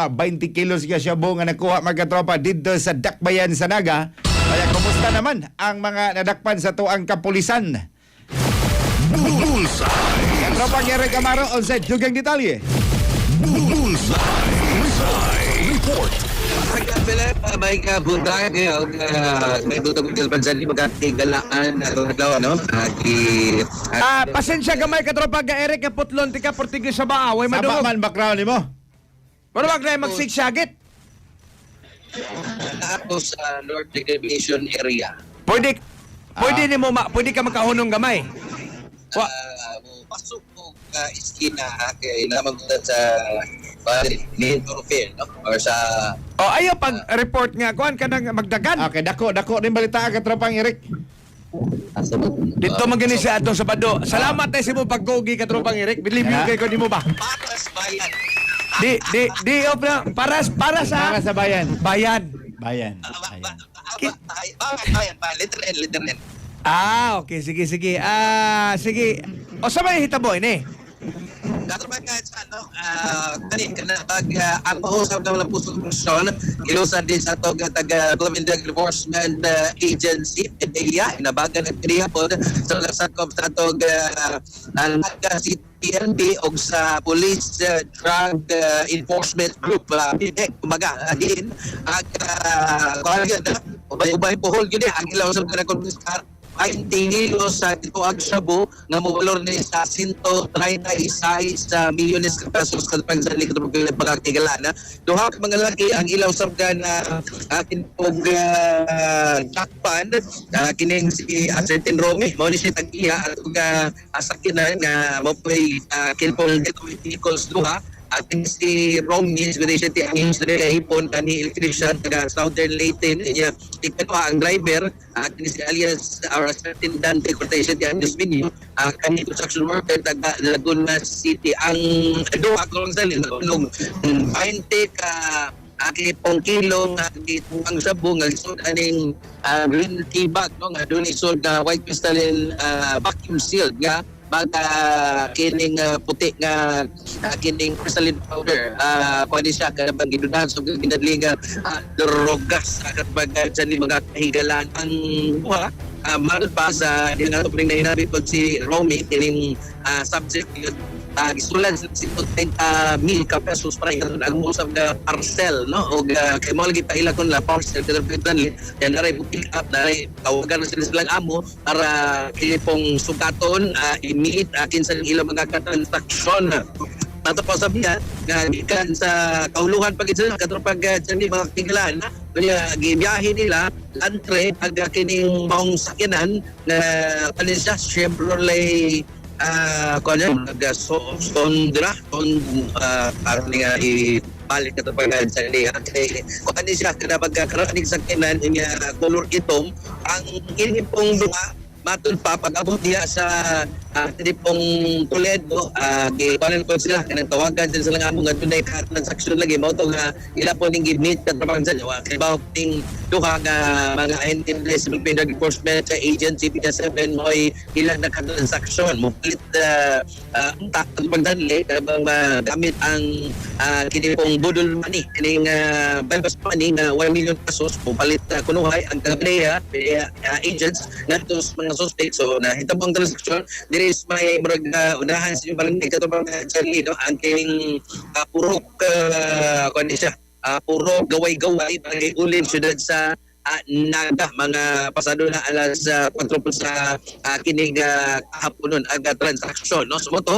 20 kilos ka shabu nga nakuha mga tropa dito sa Dakbayan sa Naga. Kaya kumusta naman ang mga nadakpan sa tuang kapulisan? Bullseye! Ang tropa ni Eric Amaro on sa dugang detalye. Bullseye Report! Philip, may kabuntay kayo. May tutong kilpansan ni magkatigalaan at naglawa, no? Pasensya gamay ka tropa ga Eric ka putlon tika portigis sa baaway Sama madungog. man background mo. Pero wag na magsigsagit. Ako sa North Recreation Area. Pwede pwede ka makahunong gamay. Pasok mo iskina kaya naman ko sa Nintorophil, no? Or sa... Ayaw pag-report nga kuan ka nang magdagan. Okay, dako rin balita ka tropang Eric. Dito magani sa atong Sabado. Salamat tayo sa mo paggogi ka tropang Eric. Believe you kay ko di mo ba? Paras bayan. Di op na para Para sa sa bayan. bayan. Bayan. Bayan. Literal. Okay, sige. Sige. O sa may hitabo ini. Katrabaho kahit sa kanina na pag ang mahusap na walang puso komisyon, ilusan din sa ito taga-Government Enforcement Agency, PDEA, inabagan ng PDEA po sa lasakop sa ito CTNB o sa Police Drug Enforcement Group, PDEC, kumaga, din, ubay pohol yun ang ilaw sa mga komisar, ay tingilo sa ito ang shabu na mabalor na sa 136 milyones ka pesos sa pagsalig ng pagkatigalan. Duha ka mga laki ang ilaw sa na akin pong takpan, kining si Asentin Romy, mo ni siya tag-iya at asakinan nga mo po kinpong vehicles duha. Ating si Romy, siya tiyangin sa hipon kani electrician taga Southern Leyte niya ikatwa ang driver ating si alias our certain Dante Cortez tiyangin sa video kani construction worker taga Laguna City ang duha ko lang sa linog 20 ka aki pong kilo nga ang sabu nga isod aning green tea bag no nga doon isod na white crystalline vacuum sealed nga baga kining puti nga kining crystalline powder pwede siya kada bang gidudahan sa ginadlinga drogas akat baga sa mga kahigalan ang buha mahal pa sa dinatong ring na hinabit si Romy kining subject yun gisulan sa 30,000 ka pesos para ang musab na parcel no o kay mo lagi paila kon la parcel kada pinanli yan na rin pick up na rin tawagan na sila silang amo para pong sukaton i-meet akin sa ilang mga transaksyon ato pa sabihan nga gikan sa kauluhan pag sila katropag dyan mga tinggalan kanya gibiyahe nila antre aga kining maong sakyanan na kanin siya Chevrolet kanya Sondra parang nga ipalit ka ito pag sa niya kung ano siya kada pagkakarating sa kinan niya color itom ang ini pong bunga matun pa pag-abot niya sa pong Toledo kipanan po sila kanang tawagan dyan sila nga mo nga tunay transaksyon lagi mo ito nga ila po ning gimit katrabahan sa niya kaya ba ting duha nga mga entities Philippine Drug Enforcement Agency PDEA 7 mo ay ilang na transaksyon mo palit pagdanli kabang gamit ang kinipong budol money kining bypass money na 1 million pesos mo palit kunuhay ang PDEA agents nga mga suspect so nahitabang transaksyon there is may unahan sa yung barangay katubang Charlie no ang kining purok kondisya puro gaway-gaway barangay Ulin syudad sa Naga mga pasado na alas 4 sa kining kahaponon aga transaksyon no so mo to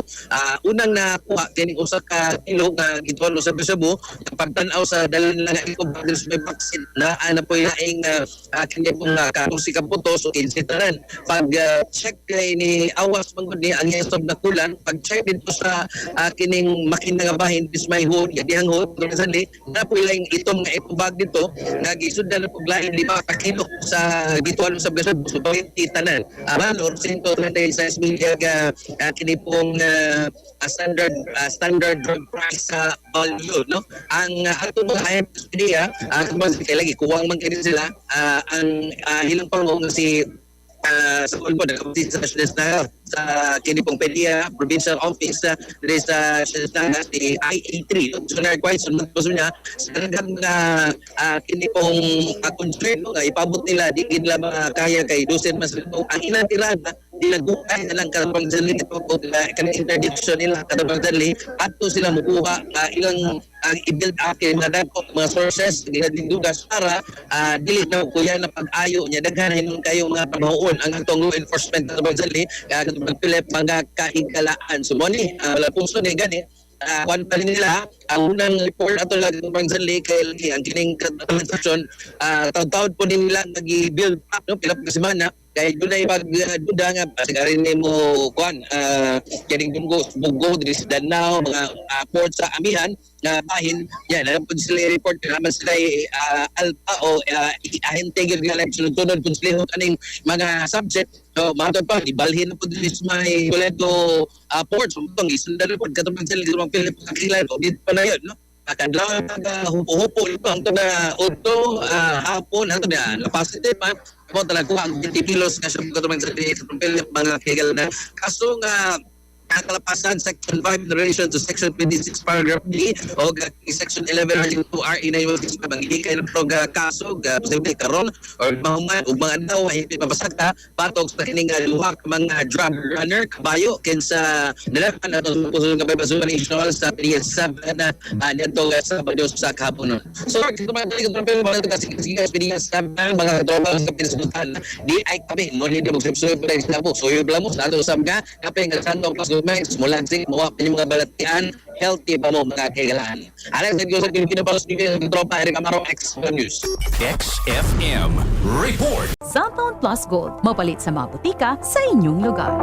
unang nakuha kining usa ka kilo nga gitulo sa Cebu pagtan-aw sa dalan lang iko bagos may vaccine na ana po laing kining pong karusi ka puto so insitaran pag check kay ni awas mangod ni ang stop na kulan pag check dito sa kining makina nga bahin bis may hood dihang hood sandi na po laing itom nga ipubag dito nagisuddan na puglain 5 kilo sa gituan sa Cebu so 20 tanan valor 136 milyon kini pong standard drug price sa value no ang ato mga idea kung lagi kuwang man kini sila ang ilang pango nga si sa Ulbo, nagkapatid sa Snesnaga, sa kinipong PDEA Provincial Office dito sa Snesnaga, si IA3. So, na-require sa mga niya, sa kanilang kinipong concern, nga ipabot nila, di nila kaya kay Dusen mas ang ilang tirada, dinagukay na lang karapang dali ito kung kanang interdiction nila karapang dali at sila makuha ilang i-build up yung mga sources din dugas para dili na kuya na pag-ayo niya daghan hinon kayo mga paghaon ang atong law enforcement karapang dali karapang Philip mga kahigkalaan so mo ni wala puso ni gani kwan pa rin nila ang unang report ato lang ng Zanli kay ang kining transaction taon-taon po din nila nag-build up no pila pa semana kay doon ay pag-duda nga sigari ni mo kwan kining Bugo diri sa Danao mga port sa Amihan na bahin yan alam po sila report naman sila alpa o ahente gyud nga lang sunod-sunod po sila kaning mga subject so mga pa ibalhin na po diri sa may Toledo port so itong isang report katong sila sa mga Philip kakilala dito pa na yun no kadlaw hupo-hupo ito ang ito na auto hapon ito na positive mo talaga ang 20 kilos nga siya katong sa mga kigal na kaso nga kalapasan Section 5 in relation to Section 26 Paragraph D o Section 11 Article 2 RE 916 manghihikay ng kaso posible karon or mahuman o mga daw ay mapasagta patog sa kining luha ka mga drug runner kabayo kinsa nalapan ato puso nga Basulan National sa PS7 na dito sa Sabado sa kahapon so kung mga dali kung pero mga kasi experience sa mga tropa sa pinasutan di ay kami mo hindi mo subscribe sa labo so yung labo sa ato sa mga kapeng santo mulan sing mawap yung mga balatian healthy pa mo mga kaigalaan. Alang sa Diyos at Pilipino para sa ng tropa Eric Amaro X News. XFM Report. Cellphone Plus Gold. Mapalit sa mga butika sa inyong lugar.